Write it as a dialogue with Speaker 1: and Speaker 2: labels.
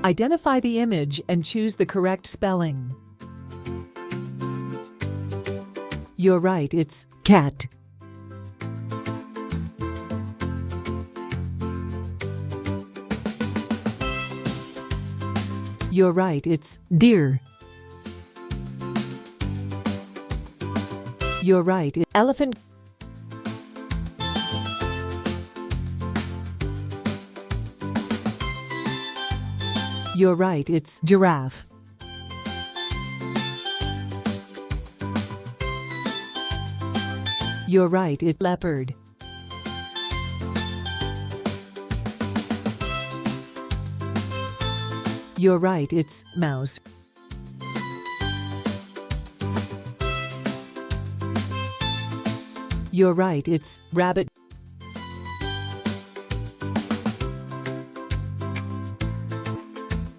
Speaker 1: Identify the image and choose the correct spelling. You're right, it's cat. You're right, it's deer. You're right, it's elephant. You're right, it's giraffe. You're right, it's leopard. You're right, it's mouse. You're right, it's rabbit.